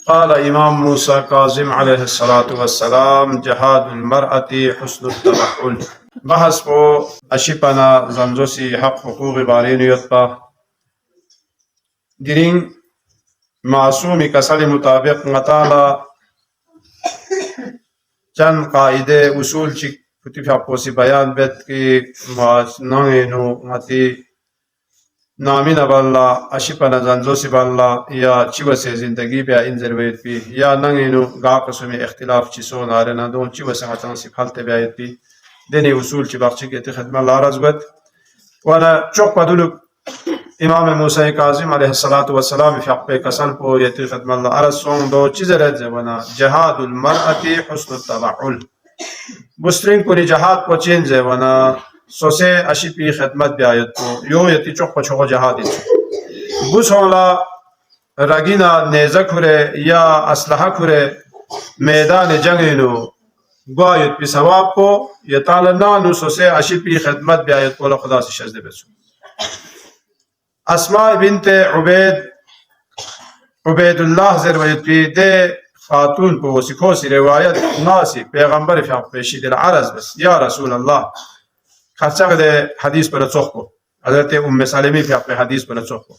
قال إمام موسى كاظم عليه الصلاة والسلام: جهاد المرأة حسن التبحل. بحث بو أشيبنا زمزوسي حق حقوق بارين يطبع ديرين معصومي كسل مطابق مطالع چند قاعده اصول چی کتب حقوسی بیان بد که نانینو متی نامی نبالا اشیپنا زنزوسی بالا یا چی وسه زندگی بیا انزر وید بی یا نانینو قاقسمی اختلاف چی سو ناره ندون چی وسه حتن سی حالت بیاید بی دنی اصول چی بخشی که خدمت الله راز بد وانا چوک بدلو امام موسی کاظم علیه الصلاة والسلام في حق کسان پو یتی خدمت الله راز سون دو چیز رد وانا جهاد المرأة حسن التبحل بسترین کنی جهاد پو چین وانا سوسه اشیپی خدمت بیاید پو یو یتی چوک پچوک جهادی بس هولا رگینا نیزه کره یا اسلحه کره میدان جنگینو باید بی ثواب کو یتال نانو سوسه اشیپی خدمت بیاید پو خدا سے شزده بسو اسماء بنت عبید الله زرویت بی ده خاتون پو سکوسی روایت ناسی پیغمبر فی پیشید العرض بس یا رسول الله خرچه ده حدیث پر چوخو حضرت ام سلمہ فی حدیث پر چوخو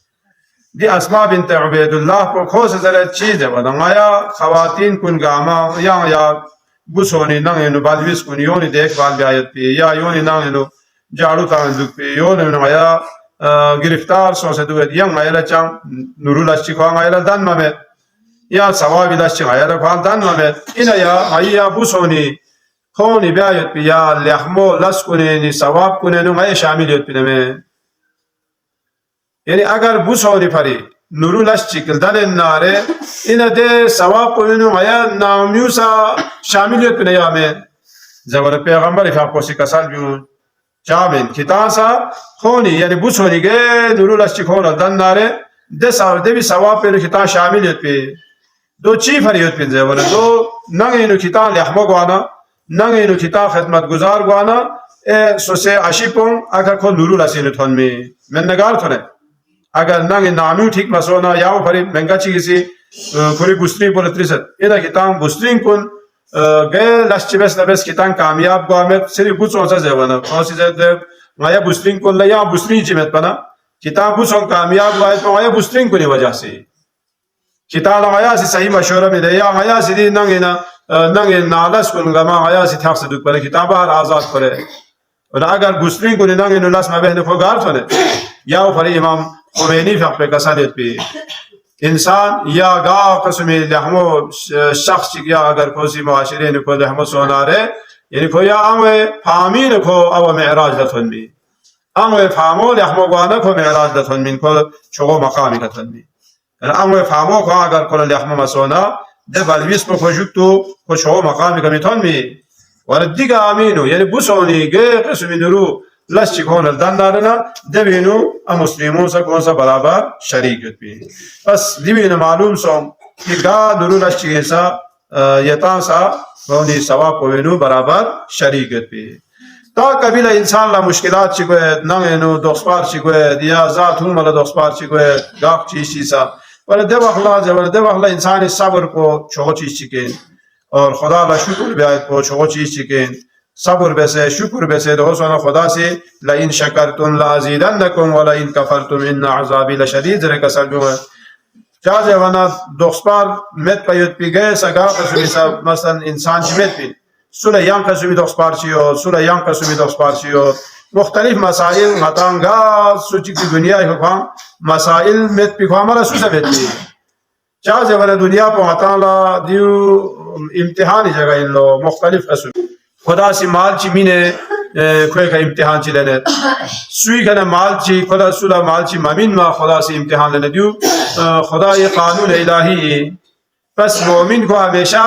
دی اسماء بنت عبید الله کو خوش زرت چیز ہے ودایا خواتین کن گاما یا بوسونی نانو بالویس کن یونی دیکھ بال بیایت پی یا یونی نانو جاڑو تاندوک پی یونی نایا گرفتار سوسه دوید یم ایلا چام نورولاشی خوان ایلا دان ممت یا ثوابی داشتی ایلا خوان دان ممت اینا یا بوسونی خونی بیایت پی یا لحمو لس کنی نی ثواب کنی نو ای شاملیت پی نمی یعنی اگر بوسونی پری نورولاشی کل دل ناره اینا ده ثواب کنی نو ای نامیوسا شاملیت پی نیامه زبر پیغمبر فاقوسی کسال بیون جامن کتاسا خونی یعنی بوسونی گه نورولاشی خون دن ناره ده بی ثواب پی نو کتا شاملیت پی دو چی فریت پی زبر دو نگینو کتا لحمو گوانا نگینو کتا خدمت گزار گوانا سوسه عشیپون اگر کو نورولاشی نتون می من نگار تونه اگر نگین نامیو ٹھیک مسونا یاو فری منگا چیزی کوری بوستری بولتریست اینا کتام بوسترین کن گه لاشچی بس نبس کتان کامیاب گوامت سری بوسون سا زبانا خاصی زد مایا بوسترین کن لیا بوسترین چیمت پنا کتاب بوسون کامیاب گوایت پا مایا بوسترین کنی وجہ سے کتاب مایا سی صحیح مشورہ میں دے یا مایا سی دی نگین نالس کن گما مایا سی تھاک سے دک پنے کتاب ہر آزاد کرے اور اگر بوسترین کنی نگین نالاس میں بہن کو گار تھونے یا فری امام خمینی فقہ پہ کسادت پہ انسان یا گا قسمی لحمو شخص یا اگر کوئی معاشرے نے کو لحمو سونارے یعنی کو یا امے فامین کو او معراج لتن بھی امے فامو لحمو گوانا کو معراج لتن من کو چو مقامی لتن بھی امے فامو کو اگر کو لحمو مسونا ده بالویس کو جوتو کو چو مقامی کمیتون بھی وردیگا امینو یعنی بوسونی گے قسمی نورو لشی کون دندارنا دبینو مسلمون سا کون سا برابر شریکت بھی بس دبینو معلوم سوم کہ گا نورو لشی سا یتان سا رونی ثواب کوینو برابر شریکت بھی تا قبیل انسان لا مشکلات چکوید نانگینو دوخسپار چکوید یا ذات ہون ملا دوخسپار چکوید گاق چیز چیزا ولی دو اخلا انسانی صبر کو چھو چیز چکین اور خدا لا شکر بیایت کو چھو چیز چکین صبر بسه شکر بسه دو سونا خدا سے لئن شکرتم لازیدنکم ولئن کفرتم ان عذابی لشدید رکا سلجو ہے چاہتے وانا دوخسپار مت پیوت پی گئے سگا قسمی سا مثلا انسان چی مت پی سولا یان قسمی دوخسپار چیو سولا یان قسمی دوخسپار چیو مختلف مسائل غطانگا سوچی کی دنیا حکام مسائل مت پی خواہ مرا سوسا مت پی چاہتے وانا دنیا پو غطانا دیو امتحانی جگہ ان لو مختلف قسم خدا سی مال چی مینے کوئی کا امتحان چی لینے سوئی کنا مال چی خدا سولا مال چی ممین ما خدا سی امتحان لینے دیو خدا یہ قانون الہی پس مومن کو ہمیشہ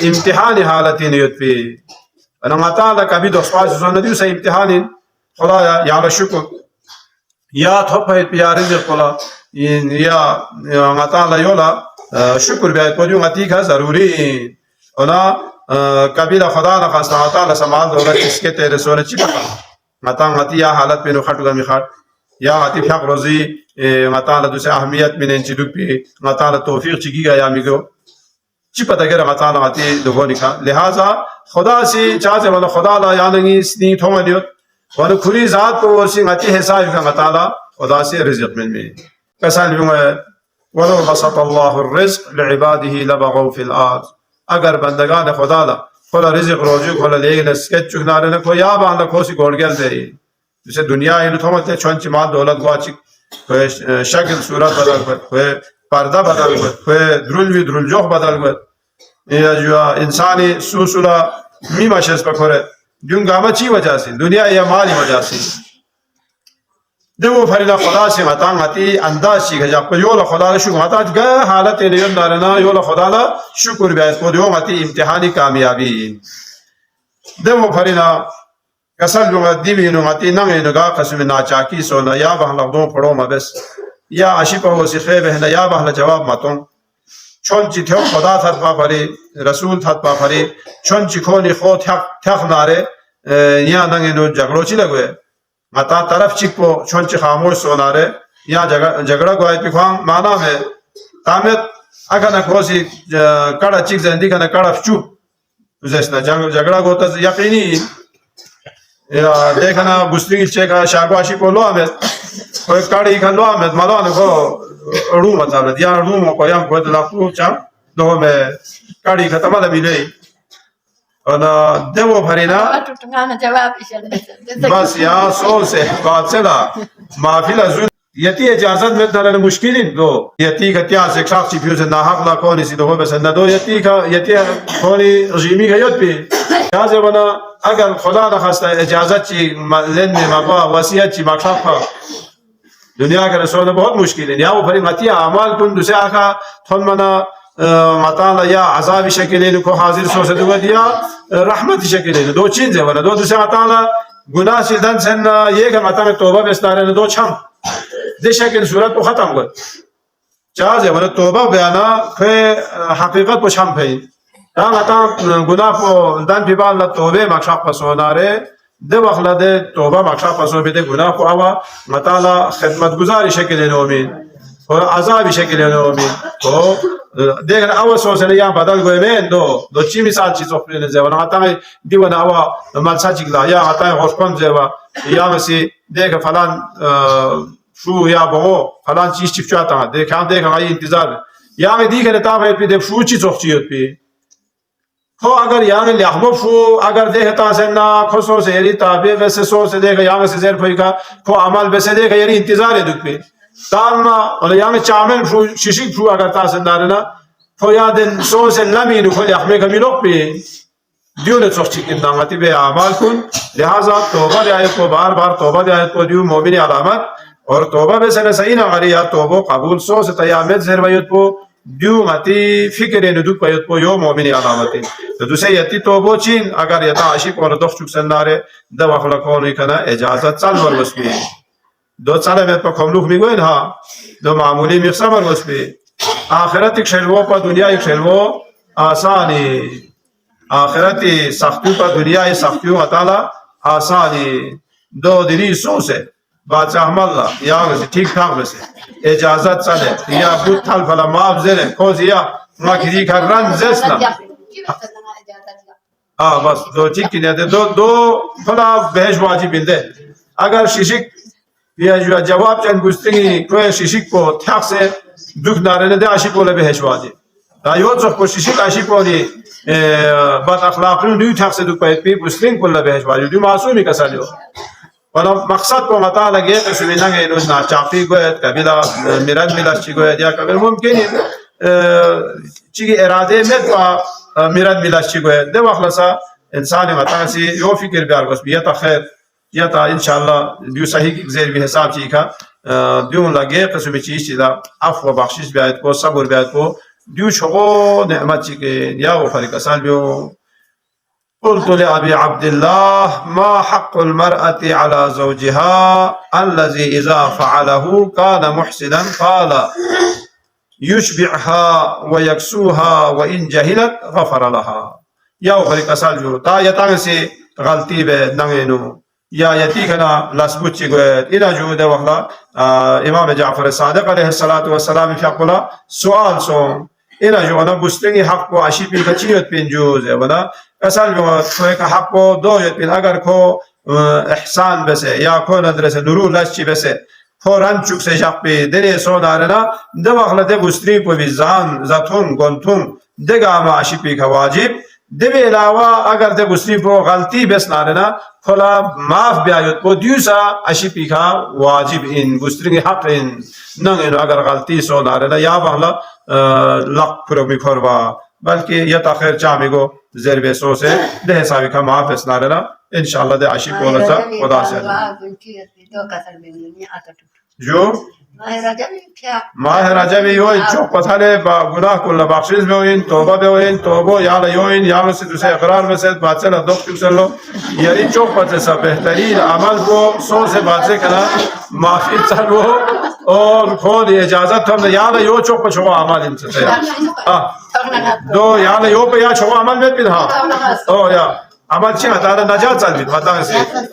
امتحان حالتی نیت پی انہا تعالی کبھی دوسپاس سونا دیو سا امتحان خدا یا شکر یا تھوپیت پی یا رزق خلا یا تعالی یولا شکر بیت پو دیو غتیک ہے ضروری انہا قبیلہ خدا نہ خاص تعالی سمال دولت اس کے تیرے سونے چی پکا متا غتی یا حالت پہ نو خٹو گمی خٹ یا غتی فق روزی متا دوسرے اہمیت میں نچ دک پہ متا توفیق چی گیا یا میگو چی پتہ کرے متعال آتی دوگونی کا لہذا خدا سے چاہتے والا خدا لا یانگی سنی تھوما دیوت والا کھری ذات کو ورسی غتی حساب کا متعال خدا سے رزق من میں کسال بیوں ولو بسط اللہ الرزق لعباده لبغوا في الارض اگر بندگان خدا لا خلا رزق روزی خلا لیکن اسکت چکنارے نہ کو یا باندھ کو سی گوڑ گل دے جیسے دنیا اینو تھوما تے چونچ مال دولت گواچ کوئی شکل صورت بدل کوئی پردہ بدل کوئی درل وی درل جوخ بدل یا جو انسانی سوسولا میما شس پکورے جون گاما چی وجہ سے دنیا یا مالی وجہ سے دو فریلا خدا سے متان ہتی انداز چی گجا کو یولا خدا شکر متا گا حالت لیون دارنا یولا خدا لا شکر بیت کو دیو متی امتحانی کامیابی دو فریلا کسل جو دیوی نو متی نہ گا قسم ناچاکی سونا یا بہلا دو پڑو ما بس یا اشیپا و سخے بہنا یا بہلا جواب ماتوں چون چی تھو خدا تھت پا پری رسول تھت پا پری چون چی کھونی خو تھک نارے یا ننگے نو جگڑو چی لگوے متا طرف چک پو چون چی خاموش سونارے یا جگڑا گوائے پکوان مانا میں تامت اگر نہ کھوسی کڑا چک زندگی کا نہ کڑا چوپ جیسنا جگڑا گوتا یقینی یا دیکھنا گستری چیکا شاگواشی کو لو آمد کوئی کڑی کا لو آمد ملان کو روم مطلب یا روم کو یم کو دلافو چا دو میں کڑی ختم نہ ملے انا دیو بھرینا بس یا سو سے بات چلا معافی زون یتی اجازت میں دل مشکل دو یتی کا تیا سے شخص فیوز نہ حق لا کون سی دو بس نہ دو یتی کا یتی کونی رجیمی کا یت پہ یا زمانہ اگر خدا نخواستہ اجازت چی لین میں مقا وصیت چی مقصد دنیا کے رسول بہت مشکل ہے یا وہ بھری متی اعمال کن دوسرے آقا تھن منا مطالعہ یا عذاب شکلین کو حاضر سو سے دو دیا رحمت شکلین دو چیز ہے ورنہ دو دوسرے مطالعہ گناہ سے دن سن یہ کہ مطالعہ توبہ بستارے دو چھم دے شکل صورت کو ختم کر چاہز ہے ورنہ توبہ بیانا پھر حقیقت کو چھم پھئی تا مطالعہ گناہ کو دن پی بال توبہ مقصد پسونا رہے دے وقلا دے توبہ مقصد پسو بھی دے گناہ کو آوا مطالعہ خدمت گزاری شکلین امید اور عذاب شکلین امید تو دیکھنا اول سو سے یا بدل گئے میں دو چی مثال چیز اخبری نزے ورنہ آتا ہے دیوانا اول ملسا چکلا یا آتا ہے خوشپن زیوا یا مسی دیکھ فلان شو یا بہو فلان چیز چک چاہتا ہے دیکھا آئی انتظار یا میں دیکھ نتاب ہے پی دیکھ شو چیز اخچیت پی ہو اگر یا میں لحبب شو اگر دیکھتا سننا خسو سے یری تابع ویسے سو سے دیکھا یا میں سے زیر پوئی کا کھو عمل ویسے دیکھا یری انتظار ہے دکھ پی تالنا اور یا میں چامل شو ششک شو اگر تا سندارنا کھو یا دن سو سے لمین کھو لحمے کا ملوک پی دیونے سوچ چکن نامتی بے اعمال کن لہذا توبہ دے آیت کو بار بار توبہ دے آیت کو دیو مومنی علامت اور توبہ بے سنے صحیح نہ غری یا توبہ قبول سو سے تیامت زیر ویت کو دیو متی فکر ندوک پیت کو یو مومنی علامتی تو دوسرے یتی توبہ چین اگر یتا عشق اور دخ چک سندارے دو اخلاقونی کنا اجازت چل ورس پی دو چاله میت پا کملوک میگوین ها دو معمولی میخسا ورس پی آخرت ایک شلوه پا دنیا ایک شلوه آسانی آخرت سختیو پا دنیا سختیو مطالع آسانی دو دلی سو سے بادشاہ ملا یا ویسے ٹھیک ٹھاک ویسے اجازت چلے یا بود تھل فلا معاف زیرے کوزی یا مکری کا رن زیسنا بس دو ٹھیک کی نیتے دو فلا بہش واجی بلدے اگر ششک یا جواب چند گستنگی کوئی ششک کو تھیک سے دکھ نارے دے عشق بولے بہش واجی تا یود زخ کو ششک عشق بولی بات اخلاقی دیو تھیک سے دکھ پہت پی گستنگ بولے بہش واجی دیو معصومی کسا لیو اور مقصد کو مطا لگے تو سوینا گئے انہوں نا چاپی گوید کبیلا میرد ملس چی گوید یا کبیل ممکن چی ارادے میں پا میرد ملس چی گوید دے وقلسا انسان مطا سی یو فکر بیار گوز بیتا خیر یا تا انشاءاللہ دیو صحیح زیر بھی حساب چی کا دیو لگے قسم چیز چیزا عفو و بخشش بیایت کو صبر بیایت کو دیو شغو نعمت چی کے یا وہ فرق اصال بیو قلت لأبي عبد الله ما حق المرأة على زوجها الذي إذا فعله كان محسنا قال يشبعها ويكسوها وإن جهلت غفر لها یا فرق اصل جو تا یتان سے غلطی بے ننگینو یا یتیکنا لسبوچی گوید اینا جو دے وقلا امام جعفر صادق علیہ السلام فی اقلا سوال سو اینا جو انا گسترنگی حق کو اشی پی کچیت پین جوز ونا اصل جو کوی که حق کو دو یت پین اگر کو احسان بسه یا کو ندرسه درو لشی بسه فوران چوک سے جاپ پی دنی سو دارنا د وخت گستری په ویزان زاتون گونتون دگا ما اشی پی کا واجب دبی علاوه اگر د گستری په غلطی بس نارنا فلا معاف بیایت په دیوسا اشی پی کا واجب ان گستری حق ان نن اگر غلطی سو نارنا یا بهلا لق پر می کروا بلکه یا تاخیر چا میگو ضرب سو سے ده حسابی کا معاف اس نارنا ان شاء الله ده اشی پولسا خدا سے جو ماه رجب یوین چوک پتھاله با گناه کل بخشش بیوین توبه بیوین توبه یا یوین یا مسید دوسه اقرار مسید باطل دخت کسلو یعنی چوک پتھسا بہترین عمل کو سو سے باتیں کنا معافی چلو اور خود اجازت ہم یا یو چوک پہ چھوا عمل ان سے دو یا یو پہ یا چھوا عمل بیت بھی ہاں او یا عمل چی ہتا نجات چل بیت ہتا سے